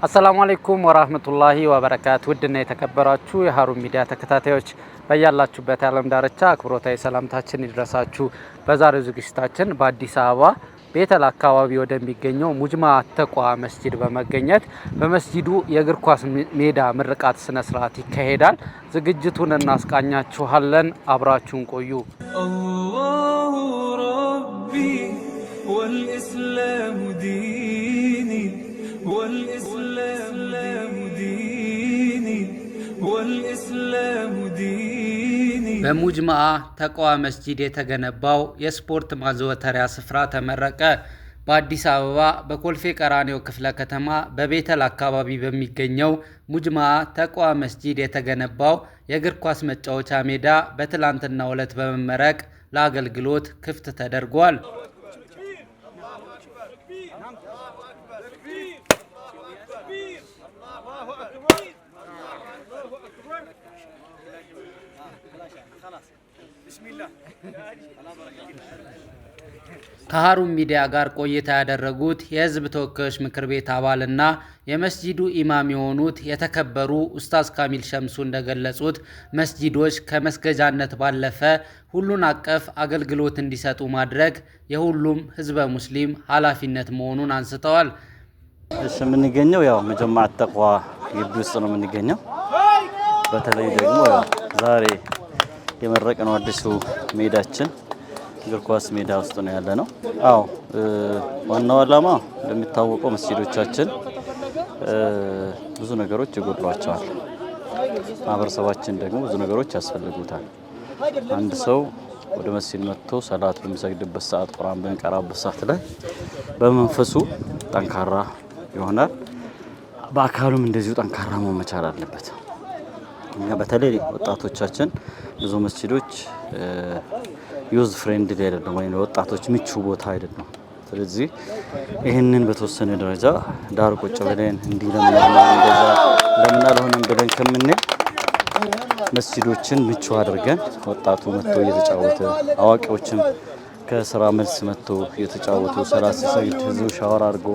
አሰላሙ አለይኩም ወራህመቱላሂ ወበረካቱ ውድና የተከበራችሁ የሃሩን ሚዲያ ተከታታዮች በያላችሁበት የዓለም ዳርቻ አክብሮታዊ ሰላምታችን ይድረሳችሁ። በዛሬው ዝግጅታችን በአዲስ አበባ ቤተል አካባቢ ወደሚገኘው ሙጅማ ተቋ መስጂድ በመገኘት በመስጂዱ የእግር ኳስ ሜዳ ምርቃት ስነ ስርዓት ይካሄዳል። ዝግጅቱን እናስቃኛችኋለን። አብራችሁን ቆዩ። አላሁ ረቢ ወልኢስላሙ ዲኒ በሙጅማ ተቋ መስጂድ የተገነባው የስፖርት ማዘወተሪያ ስፍራ ተመረቀ። በአዲስ አበባ በኮልፌ ቀራኒዮ ክፍለ ከተማ በቤተል አካባቢ በሚገኘው ሙጅማ ተቋ መስጂድ የተገነባው የእግር ኳስ መጫወቻ ሜዳ በትላንትናው ዕለት በመመረቅ ለአገልግሎት ክፍት ተደርጓል። ከሃሩን ሚዲያ ጋር ቆይታ ያደረጉት የህዝብ ተወካዮች ምክር ቤት አባልና የመስጂዱ ኢማም የሆኑት የተከበሩ ኡስታዝ ካሚል ሸምሱ እንደገለጹት መስጂዶች ከመስገጃነት ባለፈ ሁሉን አቀፍ አገልግሎት እንዲሰጡ ማድረግ የሁሉም ህዝበ ሙስሊም ኃላፊነት መሆኑን አንስተዋል። የምንገኘው ያው ሙጅማ ተቋ ግቢ ውስጥ ነው የምንገኘው። በተለይ ደግሞ ዛሬ የመረቅነው አዲሱ ሜዳችን እግር ኳስ ሜዳ ውስጥ ነው ያለ ነው። ዋናው ዓላማ እንደሚታወቀው መስጂዶቻችን ብዙ ነገሮች ይጎድሏቸዋል። ማህበረሰባችን ደግሞ ብዙ ነገሮች ያስፈልጉታል። አንድ ሰው ወደ መስጂድ መጥቶ ሰላት በሚሰግድበት ሰዓት፣ ቁርአን በሚቀራበት ሰዓት ላይ በመንፈሱ ጠንካራ ይሆናል፣ በአካሉም እንደዚሁ ጠንካራ መሆን መቻል አለበት። እኛ በተለይ ወጣቶቻችን ብዙ መስጂዶች ዩዝ ፍሬንድሊ አይደለም ወይ ወጣቶች ምቹ ቦታ አይደለም። ስለዚህ ይህንን በተወሰነ ደረጃ ዳር ቁጭ ብለን እንዲህ ለምን አልሆነም ብለን ከምንል መስጂዶችን ምቹ አድርገን ወጣቱ መጥቶ እየተጫወተ አዋቂዎችም ከስራ መልስ መጥቶ እየተጫወቱ ሰላት ሲሰግድ ህዝቡ ሻወር አድርጎ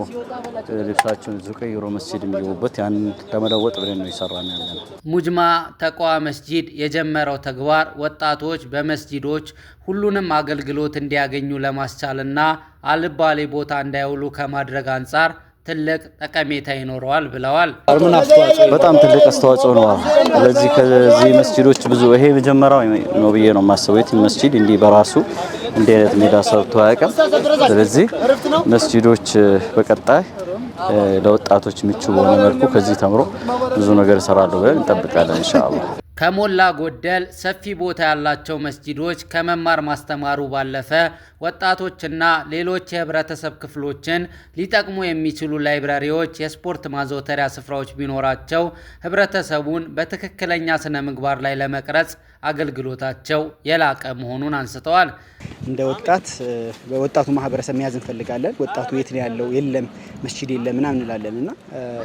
ልብሳቸውን ቀይሮ መስጂድ የሚገቡበት ያን ለመለወጥ ብለን ነው እየሰራን ያለነው። ሙጅማ ተቋ መስጂድ የጀመረው ተግባር ወጣቶች በመስጂዶች ሁሉንም አገልግሎት እንዲያገኙ ለማስቻልና አልባሌ ቦታ እንዳይውሉ ከማድረግ አንጻር ትልቅ ጠቀሜታ ይኖረዋል ብለዋል። በጣም ትልቅ አስተዋጽኦ ነው። ስለዚህ ከዚህ መስጂዶች ብዙ ይሄ መጀመሪያው ነው ብዬ ነው የማስበው። የትም መስጂድ እንዲህ በራሱ እንዲህ አይነት ሜዳ ሰርቶ አያውቅም። ስለዚህ መስጂዶች በቀጣይ ለወጣቶች ምቹ በሆነ መልኩ ከዚህ ተምሮ ብዙ ነገር ይሰራሉ ብለን እንጠብቃለን ኢንሻአላህ። ከሞላ ጎደል ሰፊ ቦታ ያላቸው መስጂዶች ከመማር ማስተማሩ ባለፈ ወጣቶችና ሌሎች የህብረተሰብ ክፍሎችን ሊጠቅሙ የሚችሉ ላይብራሪዎች፣ የስፖርት ማዘውተሪያ ስፍራዎች ቢኖራቸው ህብረተሰቡን በትክክለኛ ስነ ምግባር ላይ ለመቅረጽ አገልግሎታቸው የላቀ መሆኑን አንስተዋል። እንደ ወጣት በወጣቱ ማህበረሰብ መያዝ እንፈልጋለን። ወጣቱ የት ነው ያለው? የለም መስጂድ የለም ምናምን እንላለንና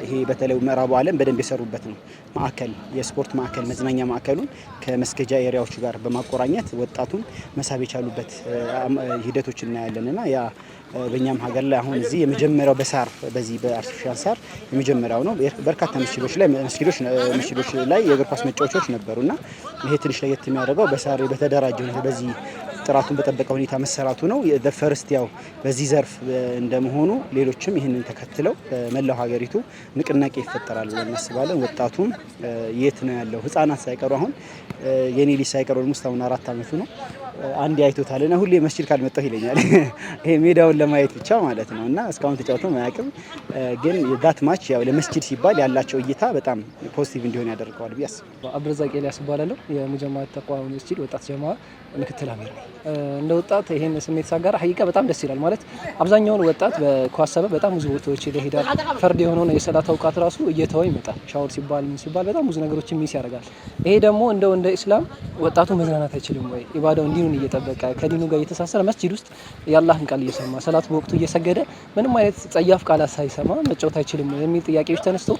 ይሄ በተለይ ምዕራቡ ዓለም በደንብ የሰሩበት ነው። ማዕከል የስፖርት ማዕከል መዝናኛ ማዕከሉን ከመስገጃ ኤሪያዎች ጋር በማቆራኘት ወጣቱን መሳብ የቻሉበት ሂደቶች እናያለንና ያ በእኛም ሀገር ላይ አሁን እዚህ የመጀመሪያው በሳር በዚህ በአርቲፊሻል ሳር የመጀመሪያው ነው። በርካታ መስጂዶች ላይ የእግር ኳስ መጫወቻዎች ነበሩና ይሄ ትንሽ ለየት የሚያደርገው በሳር በተደራጀ ሁኔታ በዚህ ጥራቱን በጠበቀ ሁኔታ መሰራቱ ነው። ፈርስት ያው በዚህ ዘርፍ እንደመሆኑ ሌሎችም ይህንን ተከትለው መላው ሀገሪቱ ንቅናቄ ይፈጠራል ብለን እናስባለን። ወጣቱም የት ነው ያለው? ህፃናት ሳይቀሩ አሁን የኔ ልጅ ሳይቀሩ ደግሞ አሁን 4 አመቱ ነው። አንድ አይቶታልና ሁሌ መስጂድ ካልመጣሁ ይለኛል። ይሄ ሜዳውን ለማየት ብቻ ማለት ነው እና እስካሁን ተጫውተው ማያውቅም። ግን ዳት ማች ያው ለመስጂድ ሲባል ያላቸው እይታ በጣም ፖዚቲቭ እንዲሆን ያደርገዋል ብዬ አስባለሁ። አብዱረዛቅ ኤልያስ እባላለሁ። የሙጅማ ተቋ መስጂድ ወጣት ጀማ ምክትል አሚር ነኝ። እንደ ወጣት ይሄን ስሜት ሳጋራ ሐቂቃ በጣም ደስ ይላል። ማለት አብዛኛውን ወጣት በኳስ ሰበብ በጣም ብዙ ቦታዎች ይሄዳል። ፈርድ የሆነውን የሰላት አውቃት ራሱ እየተወ ይመጣል። ሻወር ሲባል በጣም ብዙ ነገሮችን ሚስ ያደርጋል። ይሄ ደግሞ እንደ ኢስላም ወጣቱ መዝናናት አይችልም ወይ? ኢባዳው እንዲሁን እየጠበቀ ከዲኑ ጋር እየተሳሰረ መስጂድ ውስጥ የአላህን ቃል እየሰማ ሰላት በወቅቱ እየሰገደ ምንም አይነት ጸያፍ ቃላት ሳይሰማ መጫወት አይችልም የሚል ጥያቄዎች ተነስቶ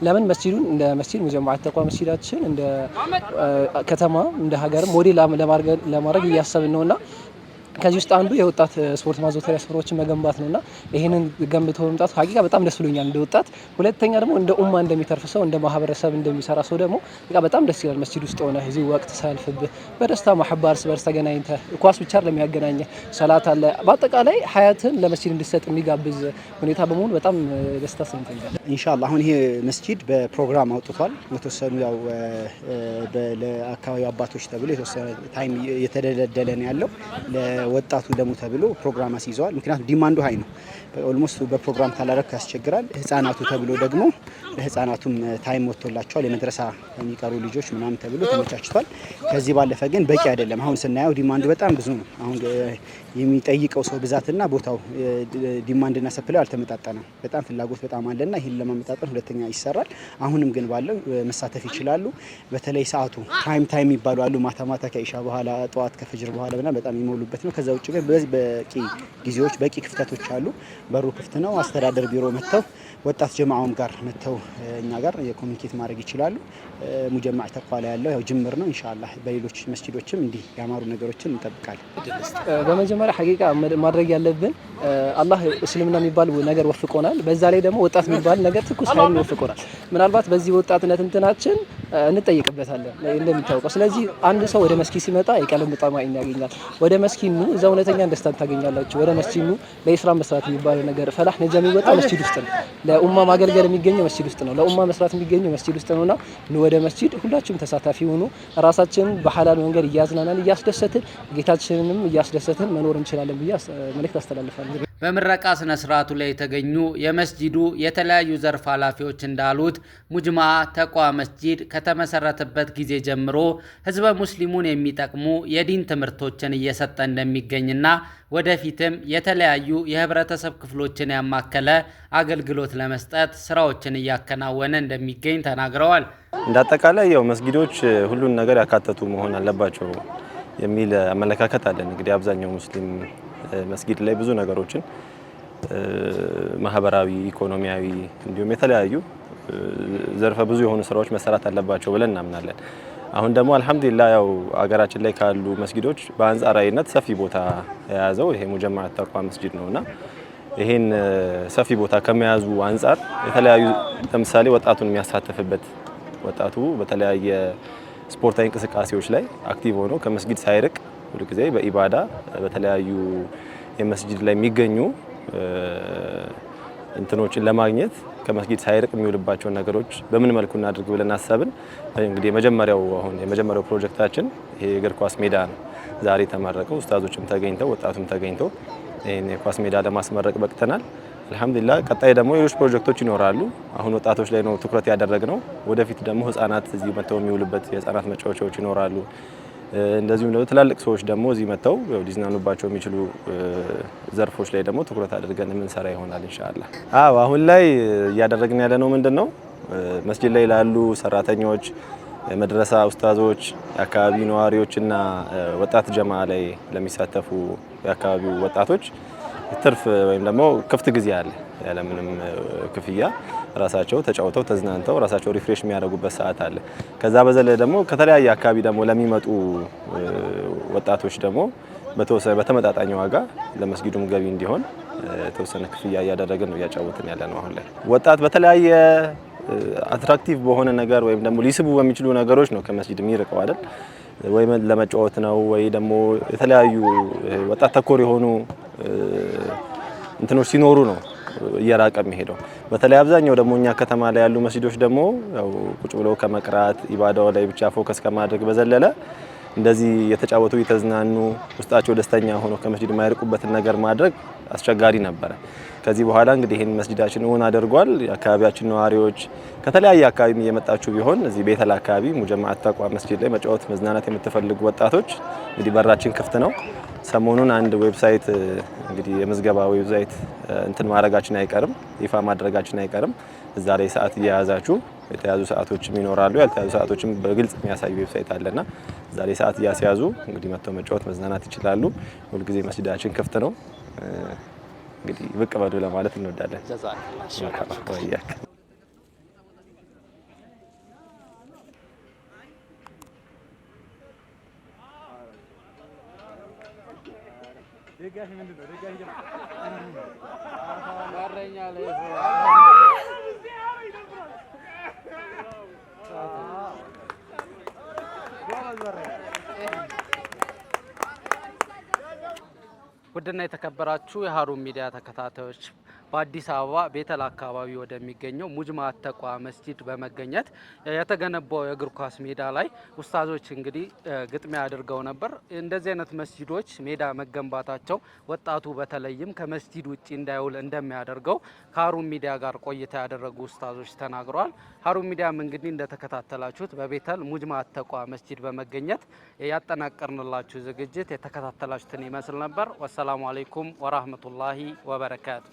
ለምን መስጂዱን እንደ መስጂድ ሙጅማ ተቋ መስጂዳችን እንደ ከተማ እንደ ሀገር ሞዴል ለማድረግ እያሰብን ነውና ከዚህ ውስጥ አንዱ የወጣት ስፖርት ማዘውተሪያ ስፍራዎችን መገንባት ነውና ይሄንን ገንብቶ መምጣቱ ሀቂቃ በጣም ደስ ብሎኛል እንደ ወጣት። ሁለተኛ ደግሞ እንደ ኡማ እንደሚተርፍ ሰው እንደ ማህበረሰብ እንደሚሰራ ሰው ደግሞ በጣም ደስ ይላል። መስጂድ ውስጥ ሆነ እዚህ ወቅት ሳልፍብህ በደስታ ማህባ እርስ በርስ ተገናኝተህ ኳስ ብቻ ለሚያገናኘ ሰላት አለ። በአጠቃላይ ሀያትን ለመስጂድ እንዲሰጥ የሚጋብዝ ሁኔታ በመሆኑ በጣም ደስታ ሰምቶኛል። ኢንሻአላህ አሁን ይሄ መስጂድ በፕሮግራም አውጥቷል። የተወሰኑ ያው ለአካባቢው አባቶች ተብሎ የተወሰነ ታይም እየተደለደለ ነው ያለው። ለወጣቱ ደግሞ ተብሎ ፕሮግራም አስይዘዋል። ምክንያቱም ዲማንዱ ሀይ ነው። ኦልሞስት በፕሮግራም ካላረክ ያስቸግራል። ህፃናቱ ተብሎ ደግሞ ለህፃናቱም ታይም ወጥቶላቸዋል። የመድረሳ የሚቀሩ ልጆች ምናምን ተብሎ ተመቻችቷል። ከዚህ ባለፈ ግን በቂ አይደለም። አሁን ስናየው ዲማንዱ በጣም ብዙ ነው። አሁን የሚጠይቀው ሰው ብዛትና ቦታው ዲማንድና ሰፕላይ አልተመጣጠነም። በጣም ፍላጎት በጣም አለና ይህን ለማመጣጠን ሁለተኛ ይሰራል። አሁንም ግን ባለው መሳተፍ ይችላሉ። በተለይ ሰዓቱ ታይም የሚባሉ አሉ። ማታ ማታ ከኢሻ በኋላ ጠዋት ከፍጅር በኋላ በጣም የሚሞሉበት ነው። ከዛ ውጭ ግን በቂ ጊዜዎች በቂ ክፍተቶች አሉ። በሩ ክፍት ነው። አስተዳደር ቢሮ መጥተው ወጣት ጀማዓውም ጋር መጥተው እኛ ጋር የኮሚኒኬት ማድረግ ይችላሉ። ሙጀማዕ ተቅዋ ላይ ያለው ያው ጅምር ነው። ኢንሻአላህ በሌሎች መስጂዶችም እንዲህ ያማሩ ነገሮችን እንጠብቃለን። በመጀመሪያ ሐቂቃ ማድረግ ያለብን አላህ እስልምና የሚባል ነገር ወፍቆናል። በዛ ላይ ደግሞ ወጣት የሚባል ነገር ትኩስ ኃይል ወፍቆናል። ምናልባት በዚህ ወጣትነት እንትናችን እንጠይቅበታለን እንደሚታወቀው። ስለዚህ አንድ ሰው ወደ መስጊድ ሲመጣ የቀለም ጣማኝ ያገኛል። ወደ መስጊድ ነው እዛ እውነተኛ ደስታን ታገኛላችሁ። ወደ መስጊድ ነው ለኢስላም መስራት የሚባለው ነገር ፈላህ ነጃ የሚወጣው መስጊድ ውስጥ ነው። ለኡማ ማገልገል የሚገኘው መስጊድ ውስጥ ነው። ለኡማ መስራት የሚገኘው መስጊድ ውስጥ ነውና ወደ መስጊድ ሁላችሁም ተሳታፊ ሆኑ። ራሳችንን በሐላል መንገድ እያዝናናን እያስደሰትን ጌታችንንም እያስደሰትን መኖር እንችላለን ብዬ መልእክት አስተላልፋለሁ። በምረቃ ስነ ስርዓቱ ላይ የተገኙ የመስጂዱ የተለያዩ ዘርፍ ኃላፊዎች እንዳሉት ሙጅማዓ ተቅዋ መስጂድ ከተመሰረተበት ጊዜ ጀምሮ ህዝበ ሙስሊሙን የሚጠቅሙ የዲን ትምህርቶችን እየሰጠ እንደሚገኝና ወደፊትም የተለያዩ የህብረተሰብ ክፍሎችን ያማከለ አገልግሎት ለመስጠት ስራዎችን እያከናወነ እንደሚገኝ ተናግረዋል። እንዳጠቃላይ ያው መስጊዶች ሁሉን ነገር ያካተቱ መሆን አለባቸው የሚል አመለካከት አለን። እንግዲህ አብዛኛው ሙስሊም መስጊድ ላይ ብዙ ነገሮችን ማህበራዊ፣ ኢኮኖሚያዊ እንዲሁም የተለያዩ ዘርፈ ብዙ የሆኑ ስራዎች መሰራት አለባቸው ብለን እናምናለን። አሁን ደግሞ አልহামዱሊላህ ያው አገራችን ላይ ካሉ መስጊዶች በአንጻራዊነት ሰፊ ቦታ የያዘው ይሄ ሙጀማዓ ተቅዋ መስጊድ ነውና ይሄን ሰፊ ቦታ ከመያዙ አንጻር የተለያዩ ለምሳሌ ወጣቱን የሚያሳትፍበት ወጣቱ በተለያየ ስፖርታዊ እንቅስቃሴዎች ላይ አክቲቭ ሆኖ ከመስጊድ ሳይርቅ ሁሉ ጊዜ በኢባዳ በተለያዩ የመስጊድ ላይ የሚገኙ እንትኖችን ለማግኘት ከመስጊድ ሳይርቅ የሚውልባቸው ነገሮች በምን መልኩ እናድርግ ብለን አሰብን። እንግዲህ የመጀመሪያው ፕሮጀክታችን ይሄ የእግር ኳስ ሜዳ ነው። ዛሬ ተመረቀው ኡስታዞችም ተገኝተው ወጣቱም ተገኝተው ይሄን የኳስ ሜዳ ለማስመረቅ በቅተናል። አልহামዱሊላህ ቀጣይ ደግሞ ሌሎች ፕሮጀክቶች ይኖራሉ። አሁን ወጣቶች ላይ ነው ትኩረት ያደረግነው። ወደፊት ደግሞ ህፃናት እዚህ መተው የሚውሉበት የህፃናት መጫወቻዎች ይኖራሉ። እንደዚሁም ደግሞ ትላልቅ ሰዎች ደግሞ እዚህ መተው ሊዝናኑባቸው የሚችሉ ዘርፎች ላይ ደግሞ ትኩረት አድርገን የምንሰራ ይሆናል ኢንሻአላህ። አሁን ላይ እያደረግን ያለነው ምንድነው መስጂድ ላይ ላሉ ሰራተኞች፣ መድረሳ ኡስታዞች፣ የአካባቢ ነዋሪዎችና ወጣት ጀማዓ ላይ ለሚሳተፉ የአካባቢው ወጣቶች ትርፍ ወይም ደግሞ ክፍት ጊዜ አለ ያለምንም ክፍያ ራሳቸው ተጫውተው ተዝናንተው ራሳቸው ሪፍሬሽ የሚያደርጉበት ሰዓት አለ። ከዛ በዘለ ደግሞ ከተለያየ አካባቢ ደግሞ ለሚመጡ ወጣቶች ደግሞ በተመጣጣኝ ዋጋ ለመስጊዱም ገቢ እንዲሆን የተወሰነ ክፍያ እያደረግን ነው እያጫወትን ያለ ነው። አሁን ላይ ወጣት በተለያየ አትራክቲቭ በሆነ ነገር ወይም ደግሞ ሊስቡ በሚችሉ ነገሮች ነው ከመስጊድ የሚርቀው አይደል? ወይ ለመጫወት ነው ወይ ደግሞ የተለያዩ ወጣት ተኮር የሆኑ እንትኖች ሲኖሩ ነው እየራቀ የሚሄደው። በተለይ አብዛኛው ደግሞ እኛ ከተማ ላይ ያሉ መስጊዶች ደግሞ ያው ቁጭ ብለው ከመቅራት ኢባዳው ላይ ብቻ ፎከስ ከማድረግ በዘለለ እንደዚህ የተጫወቱ የተዝናኑ ውስጣቸው ደስተኛ ሆኖ ከመስጊድ የማይርቁበትን ነገር ማድረግ አስቸጋሪ ነበረ። ከዚህ በኋላ እንግዲህ ይሄን መስጊዳችን እውን አድርጓል። የአካባቢያችን ነዋሪዎች ከተለያየ አካባቢ እየመጣችሁ ቢሆን እዚህ ቤተል አካባቢ ሙጀማዓ ተቅዋ መስጊድ ላይ መጫወት መዝናናት የምትፈልጉ ወጣቶች እንግዲህ በራችን ክፍት ነው። ሰሞኑን አንድ ዌብሳይት እንግዲህ የምዝገባ ዌብሳይት እንትን ማድረጋችን አይቀርም፣ ይፋ ማድረጋችን አይቀርም። እዛ ላይ ሰዓት እያያዛችሁ የተያዙ ሰዓቶችም ይኖራሉ፣ ያልተያዙ ሰዓቶችም በግልጽ የሚያሳይ ዌብሳይት አለና እዛ ላይ ሰዓት እያስያዙ እንግዲህ መጥተው መጫወት መዝናናት ይችላሉ። ሁልጊዜ መስጊዳችን ክፍት ነው። እንግዲህ ብቅ በሉ ለማለት እንወዳለን። ውድና የተከበራችሁ የሀሩን ሚዲያ ተከታታዮች በአዲስ አበባ ቤተል አካባቢ ወደሚገኘው ሙጅማ ተቋ መስጂድ በመገኘት የተገነባው የእግር ኳስ ሜዳ ላይ ኡስታዞች እንግዲህ ግጥሚያ አድርገው ነበር። እንደዚህ አይነት መስጂዶች ሜዳ መገንባታቸው ወጣቱ በተለይም ከመስጂድ ውጪ እንዳይውል እንደሚያደርገው ከሀሩን ሚዲያ ጋር ቆይታ ያደረጉ ኡስታዞች ተናግረዋል። ሀሩን ሚዲያም እንግዲህ እንደተከታተላችሁት በቤተል ሙጅማ ተቋ መስጂድ በመገኘት ያጠናቀርንላችሁ ዝግጅት የተከታተላችሁትን ይመስል ነበር። ወሰላሙ አለይኩም ወራህመቱላሂ ወበረካቱ።